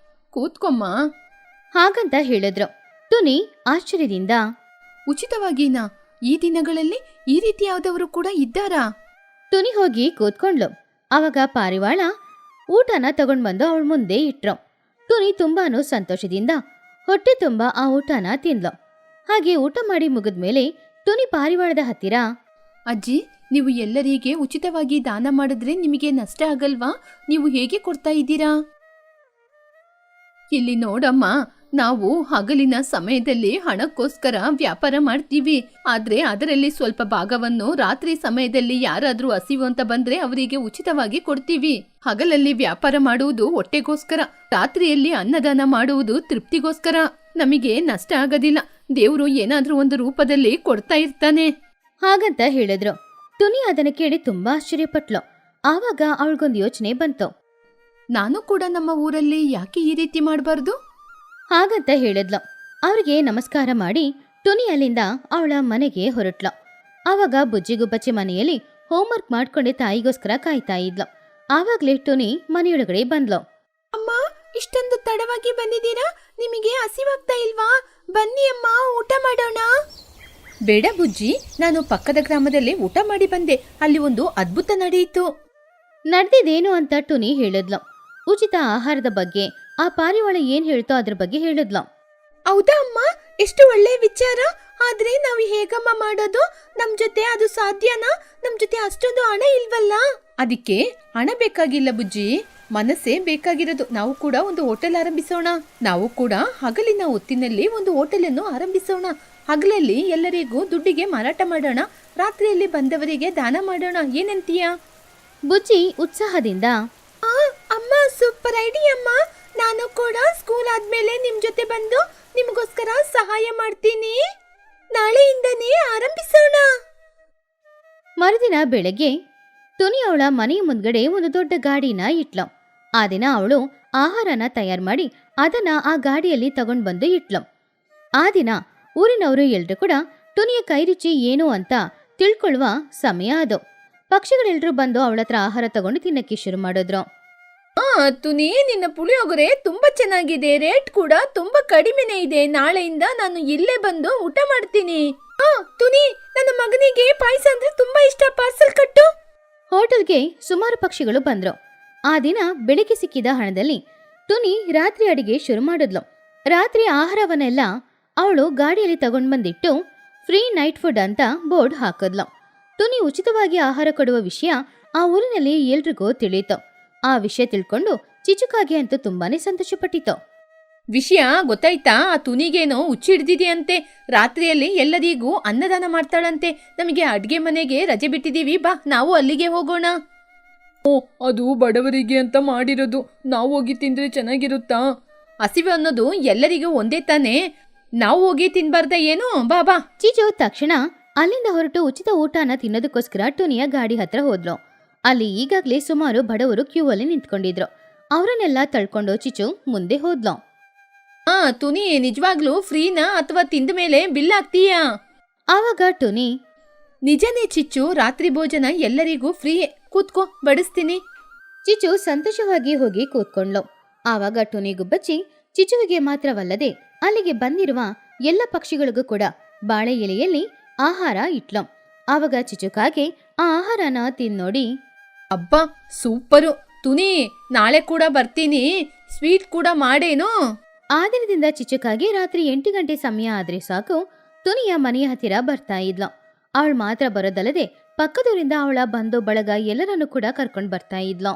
ಕೂತ್ಕೊಮ್ಮ. ಹಾಗಂತ ಹೇಳಿದ್ರು. ಟುನಿ ಆಶ್ಚರ್ಯದಿಂದ, ಉಚಿತವಾಗಿನಾ? ಈ ದಿನಗಳಲ್ಲಿ ಈ ರೀತಿ ಯಾವ್ದವರು ಕೂಡ ಇದ್ದಾರಾ? ಟುನಿ ಹೋಗಿ ಕೂತ್ಕೊಂಡ್ಲು. ಆವಾಗ ಪಾರಿವಾಳ ಊಟನ ತಗೊಂಡ್ಬಂದು ಅವಳ ಮುಂದೆ ಇಟ್ರು. ಟುನಿ ತುಂಬಾನು ಸಂತೋಷದಿಂದ ಹೊಟ್ಟೆ ತುಂಬಾ ಆ ಊಟನ ತಿಂದ್ಲು. ಹಾಗೆ ಊಟ ಮಾಡಿ ಮುಗಿದ್ಮೇಲೆ ಟುನಿ ಪಾರಿವಾಳದ ಹತ್ತಿರ, ಅಜ್ಜಿ, ನೀವು ಎಲ್ಲರಿಗೆ ಉಚಿತವಾಗಿ ದಾನ ಮಾಡಿದ್ರೆ ನಿಮಗೆ ನಷ್ಟ ಆಗಲ್ವಾ? ನೀವು ಹೇಗೆ ಕೊಡ್ತಾ ಇದ್ದೀರಾ? ಇಲ್ಲಿ ನೋಡಮ್ಮ, ನಾವು ಹಗಲಿನ ಸಮಯದಲ್ಲಿ ಹಣಕ್ಕೋಸ್ಕರ ವ್ಯಾಪಾರ ಮಾಡ್ತೀವಿ. ಆದ್ರೆ ಅದರಲ್ಲಿ ಸ್ವಲ್ಪ ಭಾಗವನ್ನು ರಾತ್ರಿ ಸಮಯದಲ್ಲಿ ಯಾರಾದ್ರೂ ಹಸಿವು ಅಂತ ಬಂದ್ರೆ ಅವರಿಗೆ ಉಚಿತವಾಗಿ ಕೊಡ್ತೀವಿ. ಹಗಲಲ್ಲಿ ವ್ಯಾಪಾರ ಮಾಡುವುದು ಹೊಟ್ಟೆಗೋಸ್ಕರ, ರಾತ್ರಿಯಲ್ಲಿ ಅನ್ನದಾನ ಮಾಡುವುದು ತೃಪ್ತಿಗೋಸ್ಕರ. ನಮಗೆ ನಷ್ಟ ಆಗೋದಿಲ್ಲ. ದೇವ್ರು ಏನಾದ್ರೂ ಒಂದು ರೂಪದಲ್ಲಿ ಕೊಡ್ತಾ ಇರ್ತಾನೆ. ಹಾಗಂತ ಹೇಳಿದ್ರು. ಟುನಿ ಅದನ್ನ ಕೇಳಿ ತುಂಬಾ ಆಶ್ಚರ್ಯಪಟ್ಲು. ಆವಾಗ ಅವಳಿಗೊಂದು ಯೋಚನೆ ಬಂತು. ನಾನು ಕೂಡ ನಮ್ಮ ಊರಲ್ಲಿ ಯಾಕೆ ಈ ರೀತಿ ಮಾಡಬಾರ್ದು? ಹಾಗಂತ ಹೇಳಿದ್ಲು. ಅವ್ರಿಗೆ ನಮಸ್ಕಾರ ಮಾಡಿ ಟುನಿ ಅಲ್ಲಿಂದ ಅವಳ ಮನೆಗೆ ಹೊರಟ್ಲು. ಆವಾಗ ಬುಜ್ಜಿಗುಬ್ಬಚ್ಚಿ ಮನೆಯಲ್ಲಿ ಹೋಮ್ವರ್ಕ್ ಮಾಡ್ಕೊಂಡೆ ತಾಯಿಗೋಸ್ಕರ ಕಾಯ್ತಾ ಇದ್ಲು. ಆವಾಗ್ಲೇ ಟುನಿ ಮನೆಯೊಳಗಡೆ ಬಂದ್ಲು. ಅಮ್ಮ, ಇಷ್ಟೊಂದು ತಡವಾಗಿ ಬಂದಿದ್ದೀರಾ? ನಿಮಗೆ ಹಸಿವಾಗ್ತಾ ಇಲ್ವಾ? ಬನ್ನಿ ಅಮ್ಮ, ಊಟ ಮಾಡೋಣ. ಬೇಡ ಬುಜ್ಜಿ, ನಾನು ಪಕ್ಕದ ಗ್ರಾಮದಲ್ಲಿ ಊಟ ಮಾಡಿ ಬಂದೆ. ಅಲ್ಲಿ ಒಂದು ಅದ್ಭುತ ನಡೆಯಿತು. ನಡೆದಿದ್ದೇನು ಅಂತ ಟುನಿ ಹೇಳಿದ್ಲು. ಉಚಿತ ಆಹಾರದ ಬಗ್ಗೆ ಆ ಪಾರಿವಾಳ ಏನ್ ಹೇಳ್ತೋ ಅದ್ರ ಬಗ್ಗೆ ಹೇಳಿದ್ಲು. ಹೌದಾ ಅಮ್ಮ, ಎಷ್ಟು ಒಳ್ಳೆ ವಿಚಾರ. ಆದ್ರೆ ನಾವು ಹೇಗಮ್ಮ ಮಾಡೋದು? ನಮ್ ಜೊತೆ ಅದು ಸಾಧ್ಯನಾ? ನಮ್ ಜೊತೆ ಅಷ್ಟೊಂದು ಹಣ ಇಲ್ವಲ್ಲ. ಅದಕ್ಕೆ ಹಣ ಬೇಕಾಗಿಲ್ಲ ಬುಜ್ಜಿ, ಮನಸ್ಸೇ ಬೇಕಾಗಿರೋದು. ನಾವು ಕೂಡ ಒಂದು ಹೋಟೆಲ್ ಆರಂಭಿಸೋಣ. ನಾವು ಕೂಡ ಹಗಲಿನ ಹೊತ್ತಿನಲ್ಲಿ ಒಂದು ಹೋಟೆಲ್ ಅನ್ನು ಆರಂಭಿಸೋಣ. ಹಗಲಲ್ಲಿ ಎಲ್ಲರಿಗೂ ದುಡ್ಡಿಗೆ ಮಾರಾಟ ಮಾಡೋಣ, ರಾತ್ರಿಯಲ್ಲಿ ಬಂದವರಿಗೆ ದಾನ ಮಾಡೋಣ. ಏನಂತೀಯ? ಬುಜ್ಜಿ ಉತ್ಸಾಹದಿಂದ, ಅಮ್ಮ, ಸೂಪರ್ ಐಡಿಯಾ ಅಮ್ಮ. ನಾನು ಕೂಡ ಸ್ಕೂಲ್ ಆದ್ಮೇಲೆ ನಿಮ್ ಜೊತೆ ಬಂದು ನಿಮಗೋಸ್ಕರ ಸಹಾಯ ಮಾಡ್ತೀನಿ. ನಾಳೆಯಿಂದನೇ ಆರಂಭಿಸೋಣ. ಮರುದಿನ ಬೆಳಗ್ಗೆ ಟುನಿ ಅವಳ ಮನೆಯ ಮುಂದ್ಗಡೆ ಒಂದು ದೊಡ್ಡ ಗಾಡಿನ ಇಟ್ಲು. ಆ ದಿನ ಅವಳು ಆಹಾರನ ತಯಾರು ಮಾಡಿ ಅದನ್ನ ಆ ಗಾಡಿಯಲ್ಲಿ ತಗೊಂಡ್ ಬಂದು ಇಟ್ಲು. ಆ ದಿನ ಊರಿನವರು ಎಲ್ರು ಕೂಡ ಟುನಿಯ ಕೈರುಚಿ ಏನು ಅಂತ ತಿಳ್ಕೊಳ್ಳುವ ಸಮಯ ಅದು. ಪಕ್ಷಿಗಳೆಲ್ರೂ ಬಂದು ಅವಳತ್ರ ಆಹಾರ ತಗೊಂಡು ತಿನ್ನಕ್ಕೆ ಶುರು ಮಾಡಿದ್ರು. ತುನಿ, ನಿನ್ನ ಪುಳಿಯೋಗರೆ ತುಂಬಾ ಚೆನ್ನಾಗಿದೆ. ರೇಟ್ ಕೂಡ ತುಂಬಾ ಕಡಿಮೆನೇ ಇದೆ. ನಾಳೆಯಿಂದ ನಾನು ಇಲ್ಲೇ ಬಂದು ಊಟ ಮಾಡ್ತೀನಿ. ತುನಿ, ನನ್ನ ಮಗನಿಗೆ ಪಾಯಸ ಅಂದ್ರೆ ತುಂಬಾ ಇಷ್ಟ. ಪಾರ್ಸಲ್ ಕಟ್ಟು. ಹೋಟೆಲ್ಗೆ ಸುಮಾರು ಪಕ್ಷಿಗಳು ಬಂದ್ರು. ಆ ದಿನ ಬೆಳಿಗ್ಗೆ ಸಿಕ್ಕಿದ ಹಣದಲ್ಲಿ ಟುನಿ ರಾತ್ರಿ ಅಡಿಗೆ ಶುರು ಮಾಡಿದ್ಲು. ರಾತ್ರಿ ಆಹಾರವನ್ನೆಲ್ಲ ಅವಳು ಗಾಡಿಯಲ್ಲಿ ತಗೊಂಡ್ ಬಂದಿಟ್ಟು ಫ್ರೀ ನೈಟ್ ಫುಡ್ ಅಂತ ಬೋರ್ಡ್ ಹಾಕಿದ್ಲು. ಟುನಿ ಉಚಿತವಾಗಿ ಆಹಾರ ಕೊಡುವ ವಿಷಯ ಆ ಊರಿನಲ್ಲಿ ಎಲ್ರಿಗೂ ತಿಳಿಯಿತು. ಆ ವಿಷಯ ತಿಳ್ಕೊಂಡು ಚಿಚುಕಾಗೆ ಅಂತೂ ತುಂಬಾನೇ ಸಂತೋಷಪಟ್ಟಿತು. ವಿಷಯ ಗೊತ್ತಾಯ್ತಾ? ಆ ತುನಿಗೇನೋ ಹುಚ್ಚಿಡ್ದಿದೆಯಂತೆ. ರಾತ್ರಿಯಲ್ಲಿ ಎಲ್ಲರಿಗೂ ಅನ್ನದಾನ ಮಾಡ್ತಾಳಂತೆ. ನಮಗೆ ಅಡ್ಗೆ ಮನೆಗೆ ರಜೆ ಬಿಟ್ಟಿದೀವಿ, ಬಾ ನಾವು ಅಲ್ಲಿಗೆ ಹೋಗೋಣ. ಅದು ಬಡವರಿಗೆ ಅಂತ ಮಾಡಿರೋದು. ನಾವು ಹೋಗಿ ತಿಂದ್ರೆ ಚೆನ್ನಾಗಿರುತ್ತಾ? ಹಸಿವೆ ಅನ್ನೋದು ಎಲ್ಲರಿಗೂ ಒಂದೇ ತಾನೇ. ನಾವು ಹೋಗಿ ತಿನ್ಬಾರ್ದ ಏನು? ಬಾ ಬಾ. ಚಿಚು ತಕ್ಷಣ ಅಲ್ಲಿಂದ ಹೊರಟು ಉಚಿತ ಊಟನ ತಿನ್ನೋದಕ್ಕೋಸ್ಕರ ಟುನಿಯ ಗಾಡಿ ಹತ್ರ ಹೋದ್ಲು. ಅಲ್ಲಿ ಈಗಾಗ್ಲೇ ಸುಮಾರು ಬಡವರು ಕ್ಯೂ ಅಲ್ಲಿ ನಿಂತ್ಕೊಂಡಿದ್ರು. ಅವರನ್ನೆಲ್ಲ ತಳ್ಕೊಂಡು ಚಿಚು ಮುಂದೆ ಹೋದ್ಲು. ತುನಿ, ನಿಜವಾಗ್ಲೂ ಫ್ರೀನಾ ಅಥವಾ ತಿಂದ ಮೇಲೆ ಬಿಲ್ ಹಾಕ್ತೀಯಾ? ಆವಾಗ ಟುನಿ, ನಿಜನೇ ಚಿಚ್ಚು, ರಾತ್ರಿ ಭೋಜನ ಎಲ್ಲರಿಗೂ ಫ್ರೀ. ಕೂತ್ಕೋ, ಬಡಿಸ್ತೀನಿ. ಚಿಚು ಸಂತೋಷವಾಗಿ ಹೋಗಿ ಕೂತ್ಕೊಂಡ್ಲು. ಆವಾಗ ಟುನಿ ಗುಬ್ಬಚ್ಚಿ ಚಿಚುವಿಗೆ ಮಾತ್ರವಲ್ಲದೆ ಅಲ್ಲಿಗೆ ಬಂದಿರುವ ಎಲ್ಲ ಪಕ್ಷಿಗಳಿಗೂ ಕೂಡ ಬಾಳೆ ಎಲೆಯಲ್ಲಿ ಆಹಾರ ಇಟ್ಲು. ಆವಾಗ ಚಿಚುಕಾಗೆ ಆ ಆಹಾರನ ತಿನ್ನೋಡಿ, ಅಬ್ಬಾ, ಸೂಪರು ತುನಿ, ನಾಳೆ ಕೂಡ ಬರ್ತೀನಿ. ಸ್ವೀಟ್ ಕೂಡ ಮಾಡೇನು? ಆ ದಿನದಿಂದ ಚಿಚುಕಾಗೆ ರಾತ್ರಿ 8 ಗಂಟೆ ಸಮಯ ಆದ್ರೆ ಸಾಕು ಟುನಿಯ ಮನೆಯ ಹತ್ತಿರ ಬರ್ತಾ ಇದ್ಲು. ಅವಳು ಮಾತ್ರ ಬರೋದಲ್ಲದೆ ಪಕ್ಕದೂರಿಂದ ಅವಳ ಬಂಧು ಬಳಗ ಎಲ್ಲರನ್ನು ಕೂಡ ಕರ್ಕೊಂಡು ಬರ್ತಾ ಇದ್ಲು.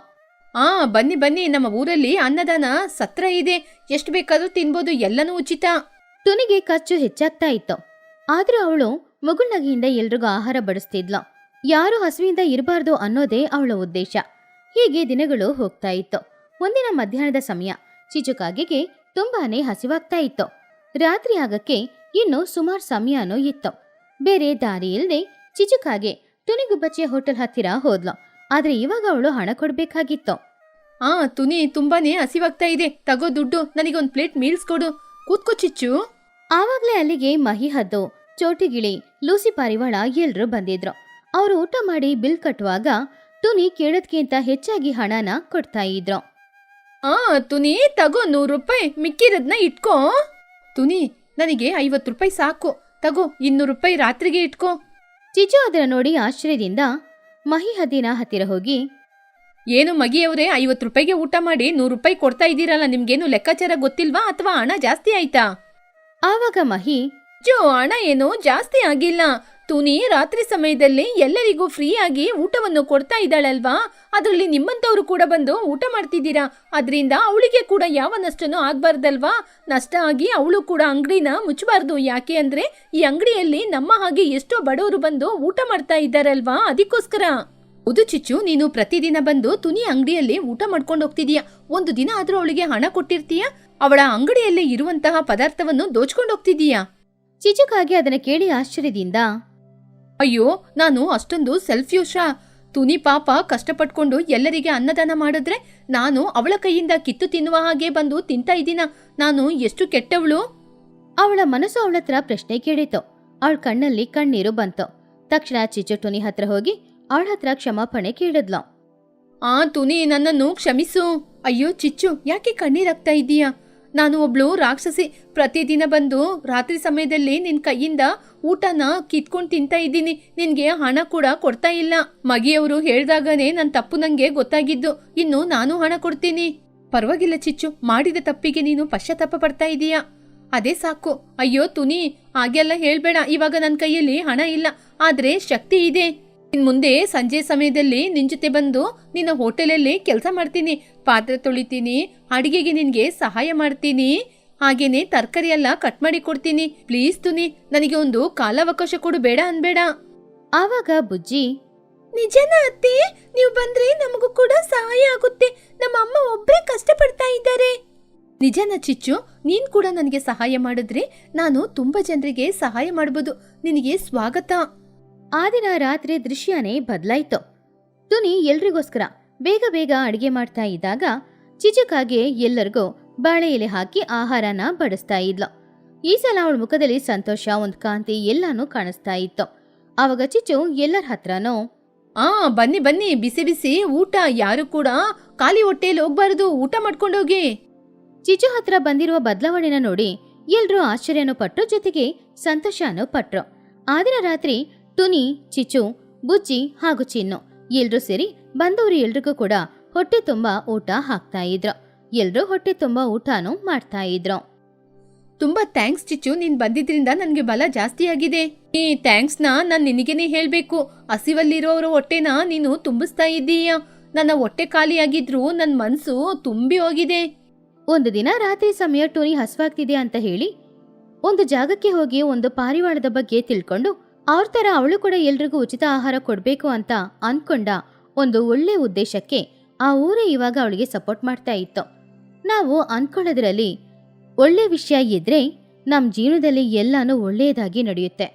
ಬನ್ನಿ ಬನ್ನಿ, ನಮ್ಮ ಊರಲ್ಲಿ ಅನ್ನದಾನ ಸತ್ರ ಇದೆ. ಎಷ್ಟು ಬೇಕಾದ್ರೂ ತಿನ್ಬೋದು, ಎಲ್ಲನೂ ಉಚಿತ. ಟುನಿಗೆ ಖರ್ಚು ಹೆಚ್ಚಾಗ್ತಾ ಇತ್ತು. ಆದ್ರೂ ಅವಳು ಮುಗುಳ್ನಗೆಯಿಂದ ಎಲ್ರಿಗೂ ಆಹಾರ ಬಡಿಸ್ತಿದ್ಲು. ಯಾರು ಹಸುವಿಂದ ಇರಬಾರ್ದು ಅನ್ನೋದೇ ಅವಳ ಉದ್ದೇಶ. ಹೀಗೆ ದಿನಗಳು ಹೋಗ್ತಾ ಇತ್ತು. ಒಂದಿನ ಮಧ್ಯಾಹ್ನದ ಸಮಯ ಚಿಚುಕಾಗೆಗೆ ತುಂಬಾನೇ ಹಸಿವಾಗ್ತಾ ಇತ್ತು. ರಾತ್ರಿ ಆಗಕ್ಕೆ ಇನ್ನು ಸುಮಾರು ಸಮಯನೂ ಇತ್ತು. ಬೇರೆ ದಾರಿ ಇಲ್ಲದೆ ಚಿಚುಕಾಗೆ ಟುನಿಗುಬ್ಬಚ್ಚಿಯ ಹೋಟೆಲ್ ಹತ್ತಿರ ಹೋದ್ಲು. ಆದ್ರೆ ಇವಾಗ ಅವಳು ಹಣ ಕೊಡ್ಬೇಕಾಗಿತ್ತು. ತುನಿ ತುಂಬಾನೇ ಹಸಿವಾಗ್ತಾ ಇದೆ, ತಗೋ ದುಡ್ಡು, ನನಗೊಂದು ಪ್ಲೇಟ್ ಮೀಲ್ಸ್ ಕೊಡು. ಕೂತ್ಕೋ ಚಿಚ್ಚು. ಆವಾಗ್ಲೇ ಅಲ್ಲಿಗೆ ಮಹಿ ಹದ್ದು, ಚೋಟಿಗಿಳಿ, ಲೂಸಿ ಪಾರಿವಾಳ ಎಲ್ರೂ ಬಂದಿದ್ರು. ಅವರು ಊಟ ಮಾಡಿ ಬಿಲ್ ಕಟ್ಟುವಾಗ ಟುನಿ ಕೇಳೋದ್ಕಿಂತ ಹೆಚ್ಚಾಗಿ ಹಣನ ಕೊಡ್ತಾ ಇದ್ರು. ತುನಿ ತಗೋ 100 ರೂಪಾಯಿ, ಮಿಕ್ಕಿರೋದ್ನ ಇಟ್ಕೋ. ತುನಿ ನನಗೆ 50 ರೂಪಾಯಿ ಸಾಕು, ತಗೋ 200 ರೂಪಾಯಿ ರಾತ್ರಿಗೆ ಇಟ್ಕೋ. ಚಿಚ್ಚು ಅದರ ನೋಡಿ ಆಶ್ಚರ್ಯದಿಂದ ಮಹಿ ಹದ್ದಿನ ಹತ್ತಿರ ಹೋಗಿ, ಏನು ಮಗಿಯವರೇ, 50 ರೂಪಾಯಿಗೆ ಊಟ ಮಾಡಿ 100 ರೂಪಾಯಿ ಕೊಡ್ತಾ ಇದ್ದೀರಲ್ಲ, ನಿಮ್ಗೇನು ಲೆಕ್ಕಾಚಾರ ಗೊತ್ತಿಲ್ವಾ ಅಥವಾ ಹಣ ಜಾಸ್ತಿ ಆಯ್ತಾ? ಆವಾಗ ಮಹಿ, ಹಣ ಏನು ಜಾಸ್ತಿ ಆಗಿಲ್ಲ. ತುನಿ ರಾತ್ರಿ ಸಮಯದಲ್ಲಿ ಎಲ್ಲರಿಗೂ ಫ್ರೀ ಆಗಿ ಊಟವನ್ನು ಕೊಡ್ತಾ ಇದ್ದಾಳಲ್ವಾ, ಅದರಲ್ಲಿ ನಿಮ್ಮಂತವ್ರು ಕೂಡ ಬಂದು ಊಟ ಮಾಡ್ತಿದ್ದೀರಾ. ಅದರಿಂದ ಅವಳಿಗೆ ಕೂಡ ಯಾವ ನಷ್ಟನೂ ಆಗ್ಬಾರ್ದಲ್ವಾ. ನಷ್ಟ ಆಗಿ ಅವಳು ಕೂಡ ಅಂಗಡಿನ ಮುಚ್ಚಬಾರ್ದು. ಯಾಕೆ ಅಂದ್ರೆ ಈ ಅಂಗಡಿಯಲ್ಲಿ ನಮ್ಮ ಹಾಗೆ ಎಷ್ಟೋ ಬಡವರು ಬಂದು ಊಟ ಮಾಡ್ತಾ ಇದ್ದಾರಲ್ವಾ, ಅದಕ್ಕೋಸ್ಕರ. ಹೌದು ಚಿಚ್ಚು, ನೀನು ಪ್ರತಿದಿನ ಬಂದು ತುನಿ ಅಂಗಡಿಯಲ್ಲಿ ಊಟ ಮಾಡ್ಕೊಂಡು ಹೋಗ್ತಿದೀಯ. ಒಂದು ದಿನ ಆದ್ರೂ ಅವಳಿಗೆ ಹಣ ಕೊಟ್ಟಿರ್ತೀಯ, ಅವಳ ಅಂಗಡಿಯಲ್ಲಿ ಇರುವಂತಹ ಪದಾರ್ಥವನ್ನು ದೋಚ್ಕೊಂಡು ಹೋಗ್ತಿದೀಯಾ? ಚಿಚುಕಾಗಿ ಅದನ್ನ ಕೇಳಿ ಆಶ್ಚರ್ಯದಿಂದ, ಅಯ್ಯೋ, ನಾನು ಅಷ್ಟೊಂದು ಸೆಲ್ಫ್ಯೂಷಾ? ತುನಿ ಪಾಪ ಕಷ್ಟಪಟ್ಕೊಂಡು ಎಲ್ಲರಿಗೆ ಅನ್ನದಾನ ಮಾಡಿದ್ರೆ ನಾನು ಅವಳ ಕೈಯಿಂದ ಕಿತ್ತು ತಿನ್ನುವ ಹಾಗೆ ಬಂದು ತಿಂತಾ ಇದ್ದೀನ? ನಾನು ಎಷ್ಟು ಕೆಟ್ಟವಳು? ಅವಳ ಮನಸ್ಸು ಅವಳತ್ರ ಪ್ರಶ್ನೆ ಕೇಳಿತು. ಅವಳ ಕಣ್ಣಲ್ಲಿ ಕಣ್ಣೀರು ಬಂತು. ತಕ್ಷಣ ಚಿಚ್ಚು ಟುನಿ ಹತ್ರ ಹೋಗಿ ಅವಳ ಹತ್ರ ಕ್ಷಮಾಪಣೆ ಕೇಳಿದ್ಲು. ತುನಿ, ನನ್ನನ್ನು ಕ್ಷಮಿಸು. ಅಯ್ಯೋ ಚಿಚ್ಚು, ಯಾಕೆ ಕಣ್ಣೀರಾಗ್ತಾ ಇದ್ದೀಯಾ? ನಾನು ಒಬ್ಳು ರಾಕ್ಷಸಿ. ಪ್ರತಿದಿನ ಬಂದು ರಾತ್ರಿ ಸಮಯದಲ್ಲಿ ನಿನ್ ಕೈಯಿಂದ ಊಟನ ಕಿತ್ಕೊಂಡು ತಿಂತಾ ಇದ್ದೀನಿ. ನಿನ್ಗೆ ಹಣ ಕೂಡ ಕೊಡ್ತಾ ಇಲ್ಲ. ಮಗಿಯವರು ಹೇಳ್ದಾಗನೇ ನನ್ನ ತಪ್ಪು ನಂಗೆ ಗೊತ್ತಾಗಿದ್ದು. ಇನ್ನು ನಾನು ಹಣ ಕೊಡ್ತೀನಿ. ಪರವಾಗಿಲ್ಲ ಚಿಚ್ಚು, ಮಾಡಿದ ತಪ್ಪಿಗೆ ನೀನು ಪಶ್ಚಾತ್ತಾಪ ಪಡ್ತಾ ಇದೀಯಾ, ಅದೇ ಸಾಕು. ಅಯ್ಯೋ ತುನಿ, ಹಾಗೆಲ್ಲ ಹೇಳ್ಬೇಡ. ಇವಾಗ ನನ್ನ ಕೈಯಲ್ಲಿ ಹಣ ಇಲ್ಲ, ಆದ್ರೆ ಶಕ್ತಿ ಇದೆ. ಇನ್ ಮುಂದೆ ಸಂಜೆ ಸಮಯದಲ್ಲಿ ನಿನ್ ಜೊತೆ ಬಂದು ನಿನ್ನ ಹೋಟೆಲಲ್ಲಿ ಕೆಲಸ ಮಾಡ್ತೀನಿ. ಪಾತ್ರೆ ತೊಳಿತೀನಿ, ಅಡಿಗೆಗೆ ನಿನ್ಗೆ ಸಹಾಯ ಮಾಡ್ತೀನಿ, ಹಾಗೇನೆ ತರಕಾರಿ ಎಲ್ಲ ಕಟ್ ಮಾಡಿ ಕೊಡ್ತೀನಿ. ಪ್ಲೀಸ್ ತುನಿ, ನನಗೆ ಒಂದು ಕಾಲಾವಕಾಶ ಕೊಡು, ಬೇಡ ಅನ್ಬೇಡ. ಆವಾಗ ಬುಜ್ಜಿ, ನಿಜನ ಅತ್ತೆ, ನೀವು ಬಂದ್ರೆ ನಮಗೂ ಕೂಡ ಸಹಾಯ ಆಗುತ್ತೆ. ನಮ್ಮ ಅಮ್ಮ ಒಬ್ರೇ ಕಷ್ಟಪಡ್ತಾ ಇದ್ದಾರೆ. ನಿಜನ ಚಿಚ್ಚು, ನೀನ್ ಕೂಡ ನನಗೆ ಸಹಾಯ ಮಾಡಿದ್ರೆ ನಾನು ತುಂಬಾ ಜನರಿಗೆ ಸಹಾಯ ಮಾಡಬಹುದು. ನಿನಗೆ ಸ್ವಾಗತ. ಆ ದಿನ ರಾತ್ರಿ ದೃಶ್ಯನೇ ಬದಲಾಯ್ತು. ಟುನಿ ಎಲ್ರಿಗೋಸ್ಕರ ಬೇಗ ಬೇಗ ಅಡಿಗೆ ಮಾಡ್ತಾ ಇದ್ದಾಗ ಚಿಚುಕಾಗೆ ಎಲ್ಲರಿಗೂ ಬಾಳೆ ಎಲೆ ಹಾಕಿ ಆಹಾರನ ಬಡಿಸ್ತಾ ಇದ್ಲು. ಈ ಸಲ ಅವಳ ಮುಖದಲ್ಲಿ ಸಂತೋಷ, ಒಂದ್ ಕಾಂತಿ ಎಲ್ಲಾನು ಕಾಣಿಸ್ತಾ ಇತ್ತು. ಆವಾಗ ಚಿಚ್ಚು ಎಲ್ಲರ ಹತ್ರನೂ, ಬನ್ನಿ ಬನ್ನಿ, ಬಿಸಿ ಬಿಸಿ ಊಟ, ಯಾರು ಕೂಡ ಖಾಲಿ ಹೊಟ್ಟೆಯಲ್ಲಿ ಹೋಗ್ಬಾರದು, ಊಟ ಮಾಡ್ಕೊಂಡೋಗಿ. ಚಿಚ್ಚು ಹತ್ರ ಬಂದಿರುವ ಬದಲಾವಣೆನ ನೋಡಿ ಎಲ್ರೂ ಆಶ್ಚರ್ಯನೂ ಪಟ್ರು, ಜೊತೆಗೆ ಸಂತೋಷನೂ ಪಟ್ರು. ಆ ದಿನ ರಾತ್ರಿ ಟುನಿ, ಚಿಚ್ಚು, ಬುಜ್ಜಿ ಹಾಗೂ ಚಿನ್ನು ಎಲ್ರೂ ಸೇರಿ ಬಂದವರು ಎಲ್ರಿಗೂ ಕೂಡ ಹೊಟ್ಟೆ ತುಂಬಾ ಊಟ ಹಾಕ್ತಾ ಇದ್ರು. ಎಲ್ರೂ ಹೊಟ್ಟೆ ತುಂಬಾ ಊಟನೂ ಮಾಡ್ತಾ ಇದ್ರು. ತುಂಬಾ ಥ್ಯಾಂಕ್ಸ್ ಚಿಚ್ಚು, ನೀನ್ ಬಂದಿದ್ರಿಂದ ನನ್ಗೆ ಬಲ ಜಾಸ್ತಿ ಆಗಿದೆ. ಈ ಥ್ಯಾಂಕ್ಸ್ ನಾನ್ ನಿನಗೇನೆ ಹೇಳ್ಬೇಕು. ಹಸಿವಲ್ಲಿರೋರ ಹೊಟ್ಟೆನ ನೀನು ತುಂಬಿಸ್ತಾ ಇದ್ದೀಯ. ನನ್ನ ಹೊಟ್ಟೆ ಖಾಲಿಯಾಗಿದ್ರು ನನ್ ಮನ್ಸು ತುಂಬಿ ಹೋಗಿದೆ. ಒಂದು ದಿನ ರಾತ್ರಿ ಸಮಯ ಟುನಿ ಹಸುವಾಗ್ತಿದೆ ಅಂತ ಹೇಳಿ ಒಂದು ಜಾಗಕ್ಕೆ ಹೋಗಿ ಒಂದು ಪಾರಿವಾಳದ ಬಗ್ಗೆ ತಿಳ್ಕೊಂಡು ಅವ್ರ ತರ ಅವಳು ಕೂಡ ಎಲ್ರಿಗೂ ಉಚಿತ ಆಹಾರ ಕೊಡ್ಬೇಕು ಅಂತ ಅನ್ಕೊಂಡ ಒಂದು ಒಳ್ಳೆ ಉದ್ದೇಶಕ್ಕೆ ಆ ಊರೇ ಇವಾಗ ಅವಳಿಗೆ ಸಪೋರ್ಟ್ ಮಾಡ್ತಾ ಇತ್ತು. ನಾವು ಅನ್ಕೊಳ್ಳೋದ್ರಲ್ಲಿ ಒಳ್ಳೆ ವಿಷಯ ಇದ್ರೆ ನಮ್ ಜೀವನದಲ್ಲಿ ಎಲ್ಲಾನು ಒಳ್ಳೆಯದಾಗಿ ನಡೆಯುತ್ತೆ.